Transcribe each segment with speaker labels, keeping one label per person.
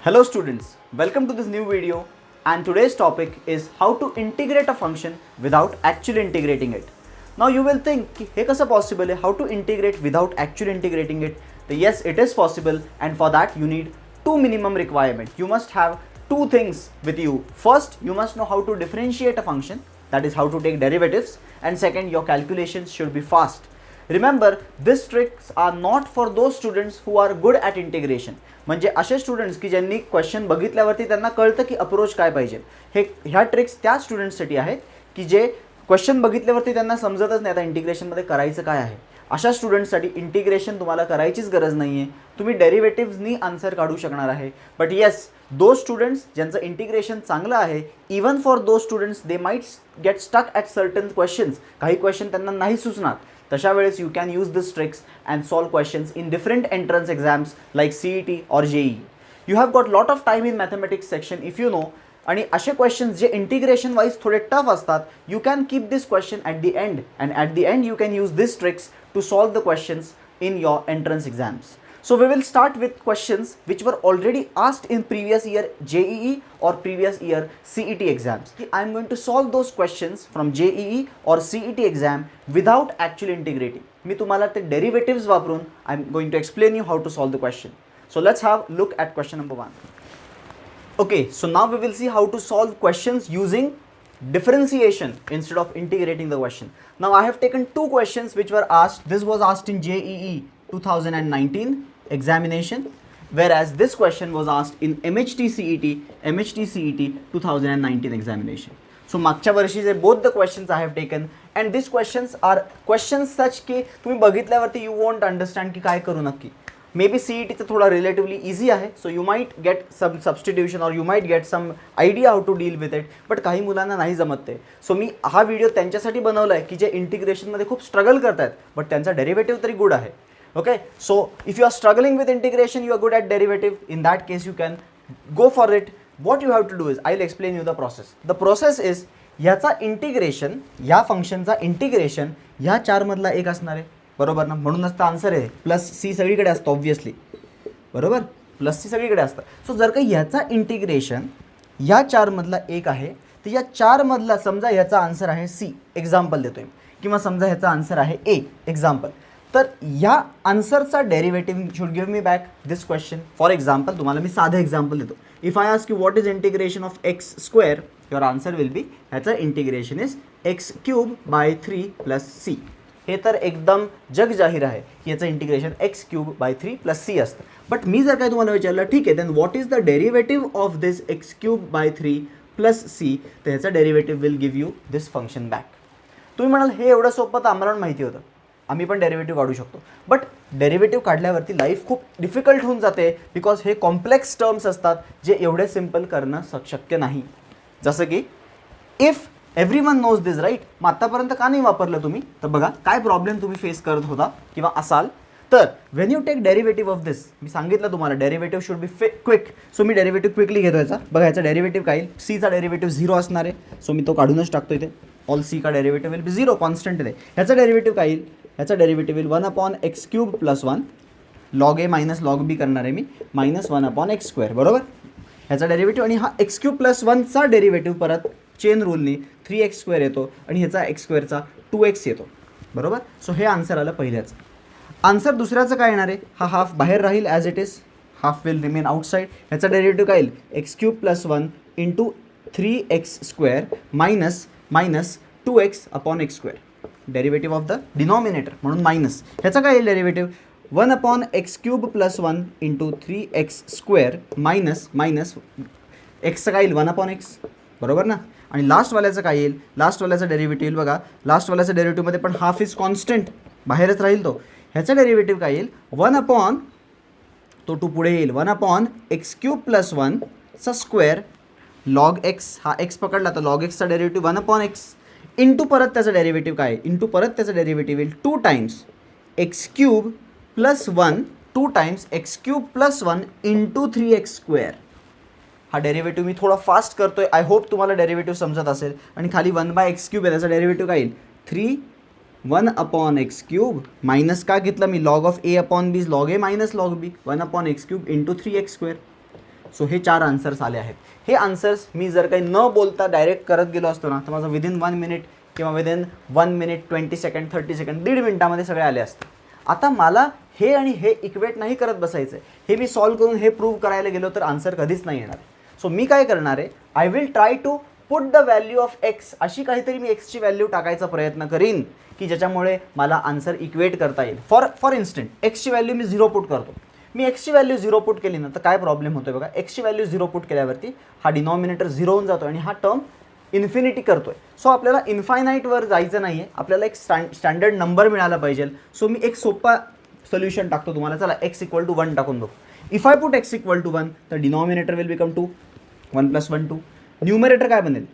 Speaker 1: Hello students, welcome to this new video, and today's topic is how to integrate a function without actually integrating it. Now you will think कि हे कसं possible है, how to integrate without actually integrating it. So yes, it is possible, and for that you need two minimum requirement. You must have two things with you. First, you must know how to differentiate a function, that is how to take derivatives, and second, your calculations should be fast. Remember, these tricks are not for those students who are good at integration. म्हणजे असे students की ज्यांनी question बघितल्यावरती त्यांना कळतं की approach काय पाहिजे. ह्या ट्रिक्स त्या स्टुडंट्ससाठी आहेत की जे क्वेश्चन बघितल्यावरती त्यांना समजतच नाही आता इंटिग्रेशनमध्ये करायचं काय आहे. अशा स्टुडंट्ससाठी इंटिग्रेशन तुम्हाला करायचीच गरज नाही आहे. तुम्ही डेरिव्हेटिव्हनी आन्सर काढू शकणार आहे. बट येस, दोज स्टुडंट्स ज्यांचं इंटिग्रेशन चांगलं आहे, even for those students they might get stuck at certain questions. काही क्वेश्चन त्यांना नाही सुचणार. तशा वेळेस you can use this tricks and solve questions in different entrance exams like CET और JEE. You have got lot of time in mathematics section if you know. आणि असे questions जे इंटिग्रेशन वाईज थोडे टफ असतात, you can keep this question at the end, and at the end you can use this tricks to solve the questions in your entrance exams. So we will start with questions which were already asked in previous year JEE or previous year CET exams. I am going to solve those questions from JEE or CET exam without actually integrating. मी तुम्हाला ते derivatives वापरून I am going to explain you how to solve the question. So let's have a look at question number 1. Okay, so now we will see how to solve questions using differentiation instead of integrating the question. Now I have taken two questions which were asked. This was asked in JEE 2019 examination, whereas this question was asked in MHT CET 2019 examination. So मागच्या वर्षीचे both the questions I have taken, and these questions are questions such की तुम्ही बघितल्यावरती you won't understand की काय करू नक्की. May be CET थोड़ा relatively easy आहे, so you might get some substitution और you might get some idea how to deal with it. But काही मुलांना नाही जमत ते. सो मी हा व्हिडिओ त्यांच्यासाठी बनवला आहे की जे इंटिग्रेशनमध्ये खूप स्ट्रगल करत आहेत, बट त्यांचा डेरिव्हेटिव्ह तरी गुड आहे. Okay, so if you are struggling with integration, you are good at derivative, in that case you can go for it. What you have to do is, I will explain you the process. The process is, ह्याचा integration, या फंक्शनचा integration ह्या चारमधला एक असणार आहे, बरोबर ना. म्हणूनच तर आन्सर आहे +C सगळीकडे असतं ऑब्व्हियसली, बरोबर. +C सगळीकडे असतं. सो जर का ह्याचा इंटिग्रेशन या चारमधला एक आहे, तर या चारमधला समजा ह्याचा आन्सर आहे C, एक्झाम्पल देतोय, किंवा समजा ह्याचा आन्सर आहे A, एक्झाम्पल. तर या आन्सरचा derivative should give me back this question. For example तुम्हाला मी साधं एक्झाम्पल देतो. If I ask you what is integration of x², your answer will be, ह्याचं इंटिग्रेशन इज x³ 3 + C. हे तर एकदम जग जाहीर आहे की याचं इंटिग्रेशन x³ 3 + C असतं. बट मी जर काय तुम्हाला विचारलं, ठीक आहे, then what is the derivative of this x³ 3 + C, तर ह्याचा derivative will give you this function back. तुम्ही म्हणाल हे एवढं सोपं तर आम्हाला माहिती होतं, आम्ही पण डेरिव्हेटिव्ह काढू शकतो. बट डेरिव्हेटिव्ह काढल्यावरती लाईफ खूप डिफिकल्ट होऊन जाते, बिकॉज हे कॉम्प्लेक्स टर्म्स असतात जे एवढे सिम्पल करणं शक्य नाही. जसं की if everyone knows this, right. मग आत्तापर्यंत का नाही वापरलं तुम्ही, तर बघा काय प्रॉब्लेम तुम्ही फेस करत होता किंवा असाल. तर when you take derivative of this, मी सांगितलं तुम्हाला derivative should be quick. So मी डेरिव्हेटिव्ह क्विकली घेतो याचा. बघा याचा डेरिव्हेटिव्ह काय येईल, सीचा डेरिव्हेटिव्ह 0 असणार आहे, सो मी तो काढूनच टाकतो इथे. ऑल C का डेरिव्हेटिव्ह विल बी 0, कॉन्स्टंट आहे. ह्याचा डेरिव्हेटिव्ह काय येईल, ह्याचा derivative will 1/x³ + 1 log A - log B करणार आहे मी, -1/x², बरोबर. ह्याचा डेरिव्हेटिव्ह, आणि हा x³ + 1चा डेरिव्हेटिव्ह परत चेन रूलनी 3x² येतो, आणि ह्याचा x² 2x येतो, बरोबर. सो हे आन्सर आलं पहिल्याचं. आन्सर दुसऱ्याचं काय येणार आहे, हा हाफ बाहेर राहील as it is, half will remain outside. ह्याचा डेरिव्हेटिव्ह काय येईल, x³ + 1 × 3x² - 2x/x², derivative of the denominator, म्हणून मायनस. ह्याचा काय येईल डेरिव्हेटिव्ह, 1/x³ + 1 × 3x² - एक्सचं काय येईल 1/x, बरोबर ना. आणि लास्टवाल्याचं काय येईल, लास्टवाल्याचं डेरिव्हेटिव्ह बघा, लास्टवाल्याचं डेरिव्हेटिव्हमध्ये पण हाफ इज कॉन्स्टंट, बाहेरच राहील तो. ह्याचा डेरिव्हेटिव्ह काय येईल, 1/, तो 2 पुढे येईल, 1/x³ + 1² log x, हा x पकडला तर log xचा डेरिव्हेटिव्ह 1/x इंटू परत त्याचं डेरिव्हेटिव्ह काय, इंटू परत त्याचं डेरिव्हेटिव्ह येईल 2 times x³ + 1, 2 times x³ + 1 × 3x². हा डेरिव्हेटिव्ह मी थोडा फास्ट करतोय, आय होप तुम्हाला डेरिव्हेटिव्ह समजत असेल. आणि खाली 1/x³ आहे, त्याचा डेरिव्हेटिव्ह काय येईल 1/x³ मायनस का घेतलं मी, log of A/B log A - log B, 1/x³ × 3x². So हे 4 आन्सर्स आले आहेत. हे आन्सर्स मी जर काही न बोलता डायरेक्ट करत गेलो असतो ना तर माझं विदिन 1 मिनिट किंवा विदिन 1 मिनिट 20 सेकंड 30 सेकंड 1.5 मिनिटामध्ये सगळे आले असते. आता मला हे आणि हे इक्वेट नाही करत बसायचं. हे मी सॉल्व्ह करून हे प्रूव्ह करायला गेलो तर आन्सर कधीच नाही येणार. सो मी काय करणार आहे, I will try to put the value of x, अशी काहीतरी मी एक्सची व्हॅल्यू टाकायचा प्रयत्न करीन की ज्याच्यामुळे मला आन्सर इक्वेट करता येईल. फॉर इन्स्टंट एक्सची व्हॅल्यू मी 0 पुट करतो. मी एक्सची व्हॅल्यू 0 पुट केली ना तर काय प्रॉब्लेम होतोय बघा. एक्सची व्हॅल्यू 0 पुट केल्यावरती हा डिनॉमिनेटर 0 होऊन जातो आणि हा टर्म इन्फिनिटी करतोय. सो आपल्याला इन्फायनाईटवर जायचं नाही आहे, आपल्याला एक स्टँडर्ड नंबर मिळाला पाहिजे. सो मी एक सोपा सोल्युशन टाकतो तुम्हाला. चला x = 1 टाकून बघू. इफ आय पुट x = 1 तर डिनॉमिनेटर विल बिकम 2, 1 + 1 2. न्यूमरेटर काय बनेल,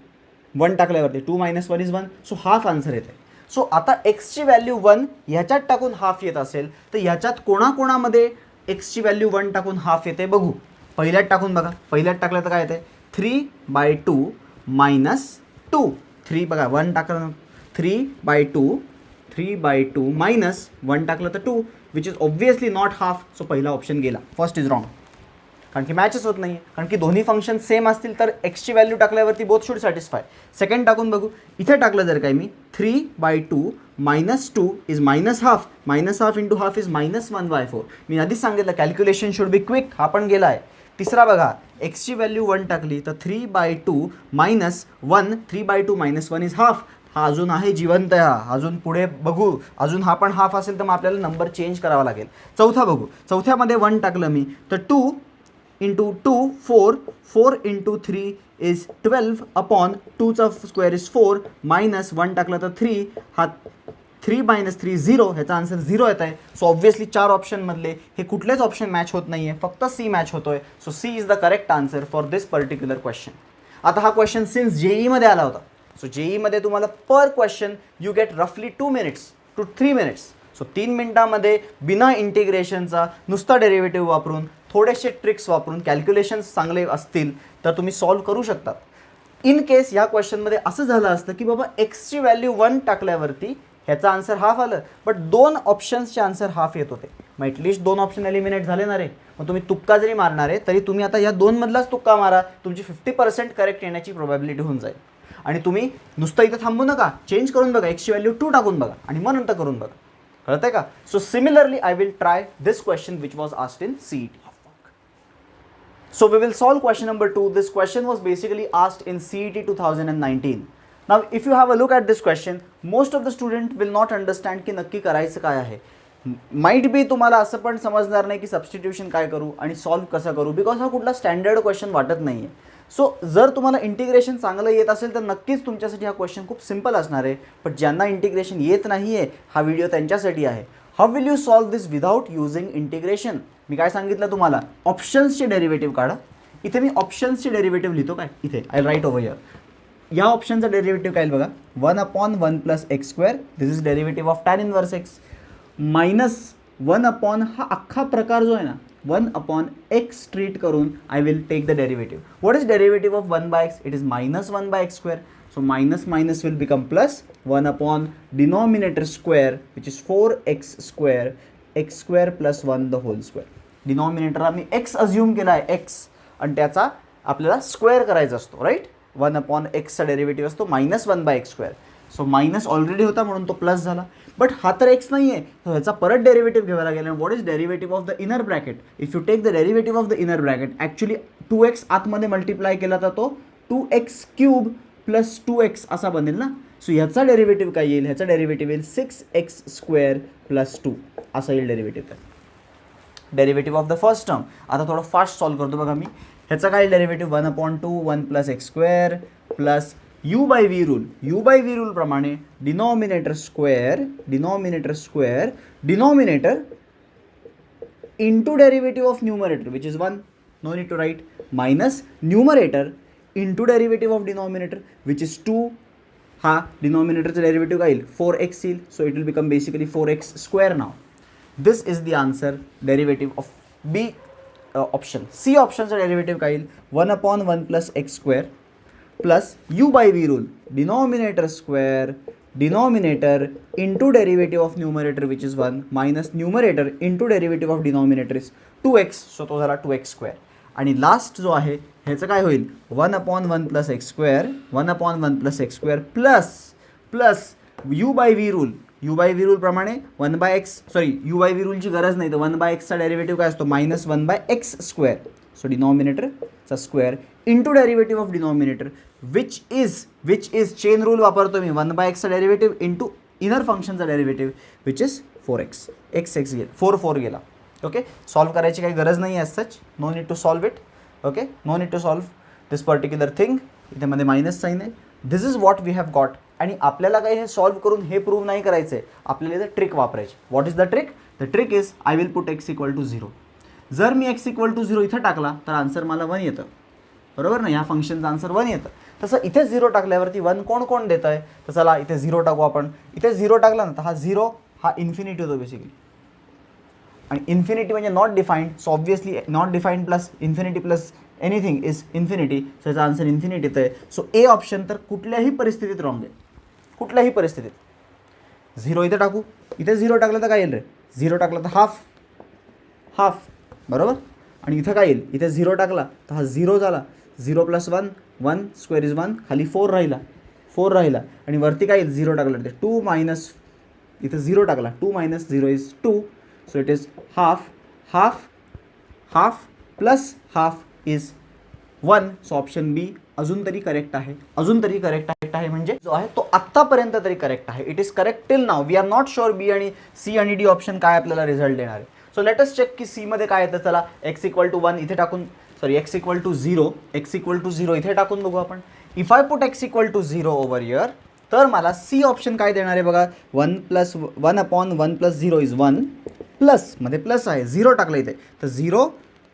Speaker 1: 1 टाकल्यावरती 2 - 1 = 1. सो हाफ आन्सर येते. सो आता एक्सची व्हॅल्यू 1 ह्याच्यात टाकून हाफ येत असेल तर ह्याच्यात कोणाकोणामध्ये एक्सची व्हॅल्यू 1 टाकून हाफ येते बघू. पहिल्यात टाकून बघा. पहिल्यात टाकलं तर काय येते, 3/2 - 2. 3 बघा 1 टाकलं 3/2 -1 टाकलं तर 2 which is obviously not half. So पहिला ऑप्शन गेला, फर्स्ट इज रॉंग, कारण की मॅचच होत नाही आहे. कारण की दोन्ही फंक्शन सेम असतील तर एक्सची व्हॅल्यू टाकल्यावरती बोथ शुड सॅटिस्फाय. सेकंड टाकून बघू. इथे टाकलं जर काय मी 3/2 - 2 is -half. -Half × half is -1/4. मी आधीच सांगितलं कॅल्क्युलेशन शुड बी क्विक. हा पण गेला आहे. तिसरा बघा, एक्सची व्हॅल्यू 1 टाकली तर 3/2 - 1, 3/2 - 1 इज हाफ. हा अजून आहे जिवंत. अजून पुढे बघू, अजून हा पण हाफ असेल तर मग आपल्याला नंबर चेंज करावा लागेल. चौथा बघू. चौथ्यामध्ये 1 टाकलं मी तर 2 × 2 4, 4 × 3 इज 12 2चा स्क्वेअर इज 4 -1 टाकलं तर 3. हा 3 - 3 0. ह्याचा आन्सर 0 येत आहे. सो ऑब्व्हियसली 4 ऑप्शनमधले हे कुठलेच ऑप्शन मॅच होत नाही आहे, फक्त सी मॅच होतोय. So C is the correct answer for this particular question. आता हा क्वेश्चन सिन्स जेईमध्ये आला होता. सो जेईमध्ये तुम्हाला पर क्वेश्चन यू गेट रफली 2 मिनिट्स to 3 मिनिट्स. सो 3 मिनिटामध्ये बिना इंटिग्रेशनचा नुसता डेरिव्हेटिव्ह वापरून थोडेसे ट्रिक्स वापरून कॅल्क्युलेशन्स चांगले असतील तर तुम्ही सॉल्व्ह करू शकतात. इन केस या क्वेश्चनमध्ये असं झालं असतं की बाबा एक्सची व्हॅल्यू 1 टाकल्यावरती ह्याचा आन्सर हाफ आलं, बट 2 ऑप्शन्सचे आन्सर हाफ येत होते. मग ॲटलिस्ट 2 ऑप्शन एलिमिनेट झाले ना रे. मग तुम्ही तुक्का जरी मारणार आहे तरी तुम्ही आता या 2 मधलाच तुक्का मारा, तुमची 50% करेक्ट येण्याची प्रोबॅबिलिटी होऊन जाईल. आणि तुम्ही नुसतं इथं थांबू नका, चेंज करून बघा, एक्सची व्हॅल्यू 2 टाकून बघा आणि मग नंतर करून बघा. कळतंय का? So similarly I will try this question which was asked in CET. So we will solve question number 2. This question was basically asked in CET 2019. Now if you have a look at this question, most of the student will not understand की नक्की करायचं काय आहे. Might be तुम्हाला असं पण समजणार नाही की सबस्टिट्यूशन काय करू आणि सॉल्व कसं करू, बिकॉज हा कुठला स्टँडर्ड क्वेश्चन वाटत नाही आहे. सो जर तुम्हाला इंटिग्रेशन चांगलं येत असेल तर नक्कीच तुमच्यासाठी हा क्वेश्चन खूप सिम्पल असणार आहे. पण ज्यांना इंटिग्रेशन येत नाही आहे हा व्हिडिओ त्यांच्यासाठी आहे. How will you solve this without using integration. मी काय सांगितलं तुम्हाला, ऑप्शन्सचे डेरिव्हेटिव्ह काढा. इथे मी ऑप्शन्सचे डेरिव्हेटिव्ह लिहितो काय, इथे आय राईट ओव्हर हिअर. या ऑप्शनचा डेरिव्हेटिव्ह काय बघा, 1/1 + x². This is derivative of tan inverse x. -1 हा अख्खा प्रकार जो आहे ना 1/x ट्रीट करून I will take the derivative. What is derivative of 1/x? It is -1/x². So minus will become plus 1 denominator square which is 4x² x² + 1 the whole square. Denominator आम्ही x assume केला आहे, x, आणि त्याचा आपल्याला square करायचा असतो, right. 1/x derivative असतो -1/x². So minus already होता म्हणून तो प्लस झाला, बट हा तर एक्स नाही आहे, ह्याचा परत डेरिव्हेटिव्ह घ्यावा लागेल. What is derivative of the inner bracket? If you take the derivative of the inner bracket, actually 2x आतमध्ये मल्टिप्लाय केला तर तो 2x³ + 2x असा बनेल ना. सो ह्याचा डेरिव्हेटिव्ह काय येईल, ह्याचा डेरिव्हेटिव्ह येईल 6x² + 2 असा येईल derivative. Derivative of the first term. आता थोडं फास्ट सॉल्व्ह करतो बघा मी. ह्याचा काय derivative 1/2 1 + x² + u/v rule. u/v rule प्रमाणे denominator into derivative of numerator which is 1, no need to write, minus numerator into derivative of denominator which is 2. हा डिनॉमिनेटरचं डेरिव्हेटिव्ह काय येईल 4x येईल. So it will become basically 4x² now. This is the answer derivative of B option. C ऑप्शनचं derivative काय येईल 1/1 + x² plus u/v rule, denominator into derivative of numerator which is 1 minus numerator into derivative of denominator is 2x. So तो झाला 2x². आणि last जो आहे ह्याचं काय होईल 1/1 plus x square 1/1 plus x square plus u/v rule u/v rule प्रमाणे 1/x sorry u/v रूलची गरज नाही तर 1/xचा डेरिव्हेटिव्ह काय असतो -1/x स्क्वेअर. सो डिनॉमिनेटरचा square into derivative of denominator which is chain rule वापरतो मी 1/xचा डेरिव्हेटिव्ह इंटू इनर फंक्शनचा derivative which is 4x x गेला 4 गेला. ओके, सॉल्व करायची काही गरज नाही आहे such, no need to solve it. Okay, no need to solve this particular thing. इथे मध्ये मायनस साईन आहे. This is what we have got. आणि आपल्याला काही हे सॉल्व करून हे प्रूव्ह नाही करायचं आहे, आपल्याला इथं ट्रिक वापरायची. What is the trick? The trick is I will put x = 0. जर मी x = 0 इथं टाकला तर आन्सर मला 1 येतं, बरोबर ना. ह्या फंक्शनचं आन्सर 1 येतं. तसं इथे 0 टाकल्यावरती 1 कोण देत आहे, तर चला इथे 0 टाकू आपण. इथे 0 टाकला ना तर हा 0 हा इन्फिनिटी होतो बेसिकली. आणि इन्फिनिटी म्हणजे not defined, so obviously not defined plus infinity plus anything is infinity. So याचा आन्सर इन्फिनिटी येतं आहे. सो ए ऑप्शन तर कुठल्याही परिस्थितीत रॉंग आहे, कुठल्याही परिस्थितीत. 0 इथे टाकू, इथे 0 टाकलं तर काय येईल रे? 0 टाकलं तर हाफ बरोबर. आणि इथं काय येईल? इथे 0 टाकला तर हा 0 झाला. 0 + 1 1 स्क्वेअर इज 1, खाली 4 राहिला आणि वरती काय येईल? 0 टाकलं तर 2 मायनस, इथं 0 टाकला 2 - 0 is 2. So it is half plus half is 1. So option B अजून तरी करेक्ट आहे, म्हणजे जो आहे तो आत्तापर्यंत तरी करेक्ट आहे. It is correct till now. We are not sure B आणि सी आणि डी ऑप्शन काय आपल्याला रिझल्ट देणार आहे. सो लेट अस चेक की सी मध्ये काय येतं. चला x = 1 इथे टाकून, सॉरी x = 0 इथे टाकून बघू आपण. If I put x = 0 over here तर मला सी ऑप्शन काय देणार आहे बघा. 1/1 + 0 इज 1 प्लस मध्ये प्लस आहे 0 टाकलं इथे तर 0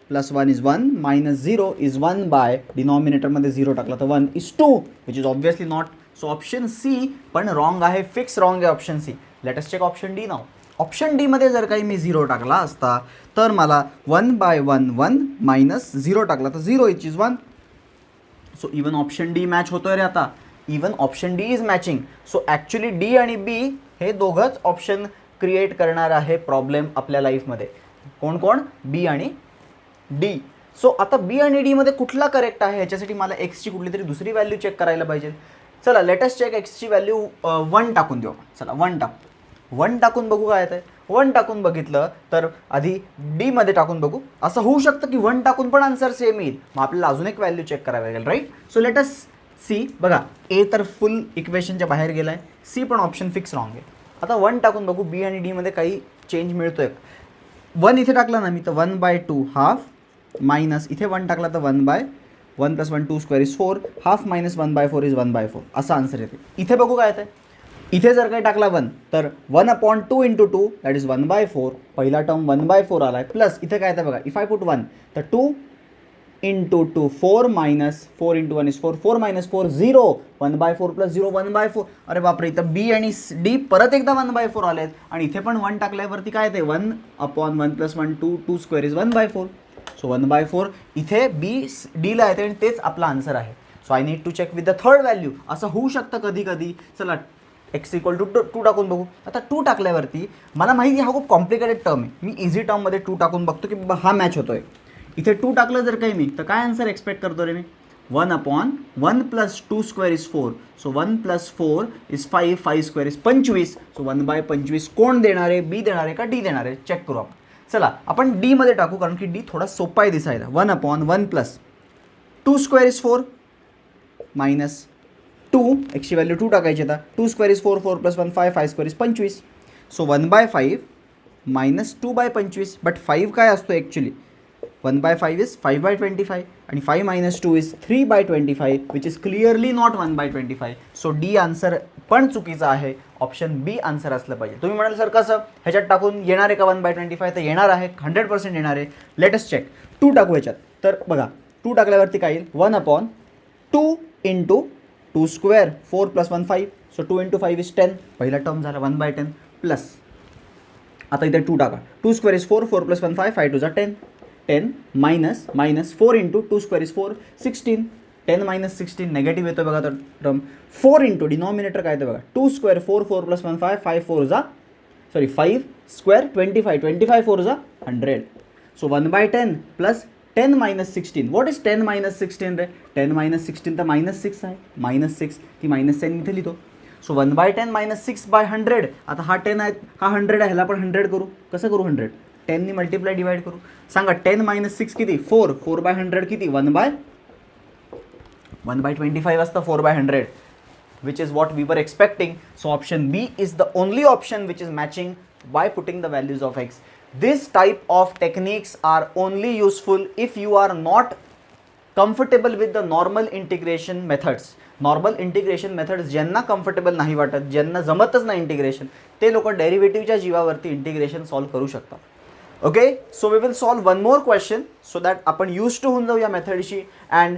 Speaker 1: + 1 इज 1 - 0 इज 1 बाय डिनॉमिनेटरमध्ये 0 टाकला तर 1 is 2 which is obviously not. So option C पण रॉंग आहे, फिक्स रॉंग आहे option C. Let us check option D now. Option D मध्ये जर काही मी 0 टाकला असता तर मला 1/1 1 - 0 टाकला तर 0 is 1. So even option D match होतोय रे आता. Even option D is matching. So actually D आणि बी हे दोघंच ऑप्शन क्रिएट करणार आहे प्रॉब्लेम आपल्या लाईफमध्ये. कोण? बी आणि डी. सो आता बी आणि डी मध्ये कुठला करेक्ट आहे ह्याच्यासाठी मला एक्सची कुठली तरी दुसरी व्हॅल्यू चेक करायला पाहिजे. चला लेटेस्ट चेक एक्सची व्हॅल्यू 1 टाकून देऊ. चला 1 टाकून बघू काय येतं. 1 टाकून बघितलं तर आधी डी मध्ये टाकून बघू. असं होऊ शकतं की 1 टाकून पण आन्सर सेम येईल, मग आपल्याला अजून एक व्हॅल्यू चेक करावी लागेल, right. So let us see. बघा ए तर फुल इक्वेशनच्या बाहेर गेला आहे, सी पण ऑप्शन फिक्स रॉंग आहे. आता 1 टाकून बघू बी आणि डी मध्ये काही चेंज मिळतोय. 1 इथे टाकला ना मी तर 1/2 हाफ मायनस इथे 1 टाकला तर 1/1 + 1 2 square is 4 half minus 1/4 is 1/4 असा आन्सर येते. इथे बघू काय येतं. इथे जर काही टाकला 1 तर 1/2 × 2 दॅट इज 1/4. पहिला टर्म 1/4 आला आहे प्लस इथे काय येतं बघा. इफ आय पुट 1 तर 2 × 2 4 - 4 × 1 इज 4 4 - 4 0 1/4 + 0 1/4. अरे बापरे, इथं बी आणि डी परत एकदा 1/4 आले आहेत आणि इथे पण 1 टाकल्यावरती काय येते 1/1 + 1 2 स्क्वेअर इज 1/4. सो 1/4 इथे बी डीला येते आणि तेच आपला आन्सर आहे. So I need to check with the third value. असं होऊ शकतं कधी. चला x = 2 टाकून बघू. आता 2 टाकल्यावरती मला माहिती हा खूप कॉम्प्लिकेटेड टर्म आहे. मी इझी टर्ममध्ये 2 टाकून बघतो की बाबा हा मॅच होतोय. इथे 2 टाकलं जर काही मी तर काय आन्सर एक्सपेक्ट करतो रे मी. 1/1 + 2 square is 4. So 1 + 4 is 5 5 square is 25. So 1/25 कोण देणार आहे, बी देणार आहे का डी देणार आहे, चेक करू आपण. चला आपण डी मध्ये टाकू कारण की डी थोडा सोपा आहे दिसायला. 1/1 + 2 स्क्वेअर इज 4 मायनस 2 एक्सची व्हॅल्यू 2 टाकायची आता. 2 square is 4 4 + 1 5 5 square is 25. So 1/5 minus 2/25. But 5 काय असतो ॲक्च्युली 1/5 इज 5/25 आणि 5 - 2 is 3/25 which is clearly not 1/25. So D answer पण चुकीचा आहे. ऑप्शन बी आन्सर असलं पाहिजे. तुम्ही म्हणाल सर कसं ह्याच्यात टाकून येणार आहे का 1/25 तर येणार आहे, 100% येणार आहे. Latest check. 2 टाकू ह्याच्यात तर बघा 2 टाकल्यावरती काय येईल 1/2 × 2 स्क्वेअर 4 + 1 5. So 2 × 5 is 10. पहिला टर्म झाला 1/10 प्लस आता इथे 2 टाका. 2 square is 4 4 + 1 5 5 2 10 10 minus 4 × 2 square is 4 16 10 - 16 negative येतो बघा तर टर्म. 4 × डिनॉमिनेटर काय येतं बघा 2 स्क्वेअर 4 4 + 1 5 5 4 जा सॉरी 5 स्क्वेअर 25 25 4 जा 100. So 1/10 plus 10 minus 16. What is 10 minus 16 ray? 10 minus 16 तर -6 आहे. -6 ती मायनस साईन इथे लिहितो. So 1/10 minus 6/100. आता हा 10 आहे, हा 100 आहे, ह्याला पण 100 करू. कसं करू 100? 10 नी मल्टिप्लाय डिवाइड करू. सांगा 10 मायनस 6 किती? 4. 4/100 किती? 1/25 असतं 4/100, which is what we were expecting. So option B is the only option which is matching by putting the values of x. This type of techniques are only useful if you are not comfortable with the normal integration methods. Normal integration methods ज्यांना comfortable नाही वाटत, ज्यांना जमतच नाही integration, ते लोक डेरिव्हेटिव्हच्या जीवावरती integration solve करू शकतात. Okay, so we will solve one more question so that आपण यूज टू होऊन जाऊ या मेथडशी अँड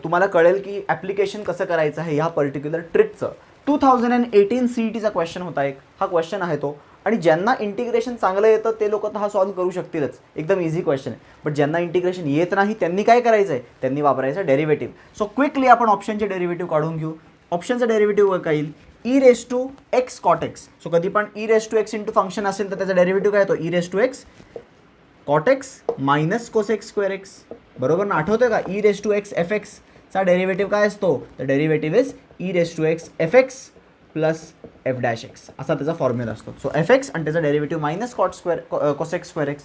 Speaker 1: तुम्हाला कळेल की ॲप्लिकेशन कसं करायचं आहे ह्या पर्टिक्युलर ट्रिकचं. 2018 CETचा क्वेश्चन होता एक, हा क्वेश्चन आहे तो. आणि ज्यांना इंटिग्रेशन चांगलं येतं ते लोक तर हा सॉल्व्ह करू शकतीलच, एकदम इझी क्वेश्चन आहे. बट ज्यांना इंटिग्रेशन येत नाही त्यांनी काय करायचं आहे? त्यांनी वापरायचं डेरिव्हेटिव्ह. सो क्विकली आपण ऑप्शनचे डेरिव्हेटिव्ह काढून घेऊ. ऑप्शनचं डेरिव्हेटिव्ह काय येईल? e⁻x cot x. सो कधी पण e⁻x इंटू फंक्शन असेल तर त्याचा डेरिव्हेटिव्ह काय येतो? e⁻x cot x minus cosec square x. बरोबर ना? आठवतं का? e⁻x fx चा डेरिव्हेटिव्ह काय असतो? The derivative is e⁻x fx plus F dash x, असा त्याचा फॉर्म्युला असतो. सो एफ एक्स आणि त्याचा derivative minus cosec square x.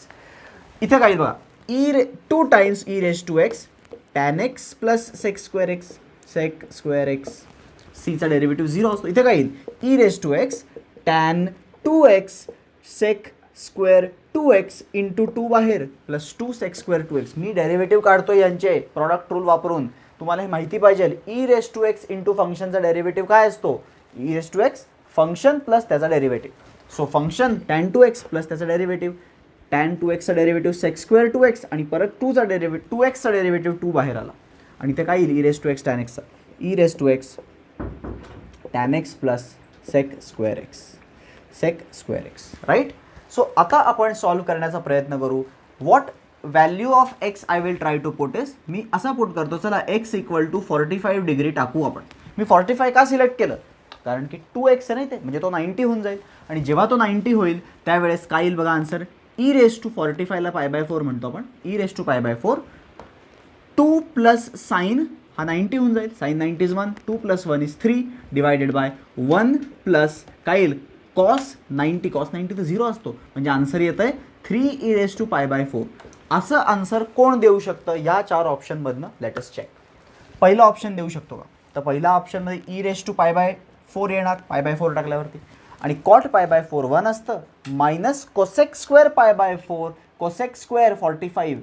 Speaker 1: इथे काय बघा, 2 टाइम्स e⁻x tan x प्लस sec स्क्वेअर एक्स. सीचा डेरिव्हेटिव्ह 0 असतो. इथे काय येईल? e⁻x tan 2x sec square 2x into 2 बाहेर प्लस 2 sec स्क्वेअर 2x. मी डेरिव्हेटिव्ह काढतो यांचे प्रॉडक्ट रूल वापरून. तुम्हाला हे माहिती पाहिजे. e⁻x इंटू फंक्शनचा डेरिव्हेटिव्ह काय असतो? e⁻x फंक्शन प्लस त्याचा derivative. So function tan 2x plus त्याचा डेरिव्हेटिव्ह. tan 2x चा डेरिव्हेटिव्ह sec स्क्वेअर 2x आणि परत 2चा डेरिव्हेटिव्ह 2x चा डेरिव्हेटिव्ह 2 बाहेर आला आणि ते काय येईल? e⁻x tan x चा e⁻x tan x प्लस sec square X. Right. So आता आपण सॉल्व्ह करण्याचा प्रयत्न करू. What value of X I will try to put is, मी असा पुट करतो, चला x = 45 डिग्री टाकू आपण. मी 45 का सिलेक्ट केलं? कारण की 2x आहे नाही ते, म्हणजे तो 90 होऊन जाईल. आणि जेव्हा तो 90 होईल त्यावेळेस काय येईल बघा आन्सर? e⁻45 ला π/4 म्हणतो आपण. e⁻π/4 2 प्लस साईन हा 90 होऊन जाईल. Sine 90 is 1, 2 plus 1 is 3 divided by 1 plus काय येईल? कॉस 90. कॉस 90 तर 0 असतो, म्हणजे आन्सर येतं आहे 3e⁻π/4. असं आन्सर कोण देऊ शकतं या 4 ऑप्शनमधनं? Let us check. पहिला ऑप्शन देऊ शकतो का? तर पहिला ऑप्शनमध्ये e⁻π/4 येणार, π/4 टाकल्यावरती. आणि cot π/4 1 असतं, minus cosec square π/4, cosec square 45.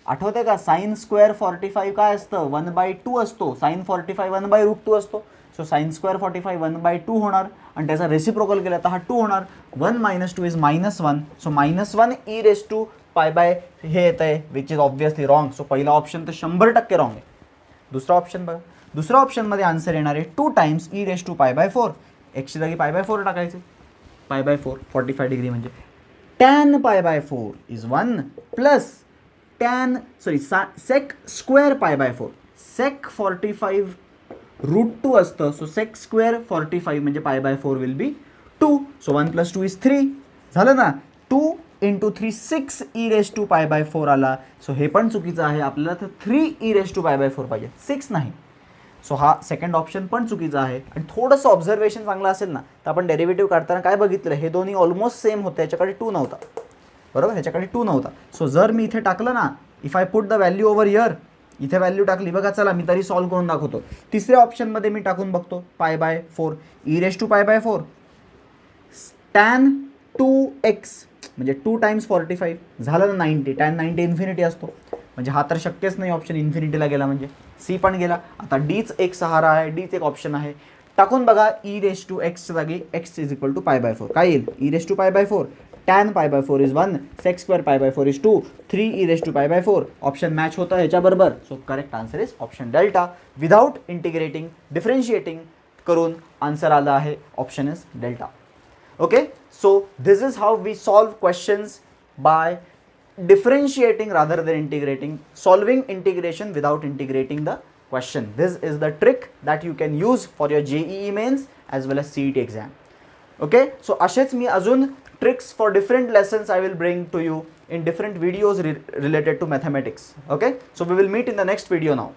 Speaker 1: आठवते का? साईन स्क्वेअर 45 काय असतं? 1/2 असतो. साईन 45 1/√2 असतो. सो साईन स्क्वेअर 45 1/2 होणार आणि त्याचा रेसिप्रोकल केला तर हा 2 होणार. 1 - 2 इज -1. सो -1 e⁻π हे येत आहे, which is obviously wrong. So पहिला ऑप्शन तर 100% रॉंग आहे. दुसरा ऑप्शन बघा. दुसऱ्या ऑप्शनमध्ये आन्सर येणार आहे 2 टाइम्स e⁻π/4. एक्सची जागी π/4 टाकायचे. π/4 45 डिग्री म्हणजे tan π/4 is 1 plus sec square π/4. sec 45 √2 असतं. सो sec स्क्वेअर 45 म्हणजे π/4 विल बी 2. So 1 + 2 is 3. झालं ना? 2 × 3 6 e⁻π/4 आला. सो हे पण चुकीचं आहे. आपल्याला तर 3 e⁻π/4 पाहिजे, 6 नाही. सो हा सेकंड ऑप्शन पण चुकीचा आहे. आणि थोडंसं ऑब्झर्वेशन चांगलं असेल ना तर आपण डेरिव्हेटिव्ह काढताना काय बघितलं? हे दोन्ही ऑलमोस्ट सेम होते. याच्याकडे 2 नव्हता, बरोबर? ह्याच्याकडे 2 नव्हता. सो जर मी इथे टाकलं ना, if I put the value over here, इथे व्हॅल्यू टाकली बघा. चला मी तरी सॉल्व्ह करून दाखवतो. तिसऱ्या ऑप्शनमध्ये मी टाकून बघतो π/4 e⁻π/4 tan 2x म्हणजे 2 टाइम्स 45 झालं ना 90. tan 90 इन्फिनिटी असतो, म्हणजे हा तर शक्यच नाही. ऑप्शन इन्फिनिटीला गेला म्हणजे सी पण गेला. आता डीच एक सहारा आहे, डीच एक ऑप्शन आहे. टाकून बघा e⁻x जागी x = π/4 काय येईल? e⁻π/4 tan π/4 is 1, sec square π/4 is 2, 3 e⁻π/4. Option match होतं ह्याच्याबरोबर. So correct answer is option delta. Without integrating, differentiating करून आन्सर आला आहे option is delta. Okay, so this is how we solve questions by differentiating rather than integrating, solving integration without integrating the question. This is the trick that you can use for your JEE mains as well as CET exam. Okay, so असेच मी अजून tricks for different lessons I will bring to you in different videos related to mathematics. Okay, so we will meet in the next video now.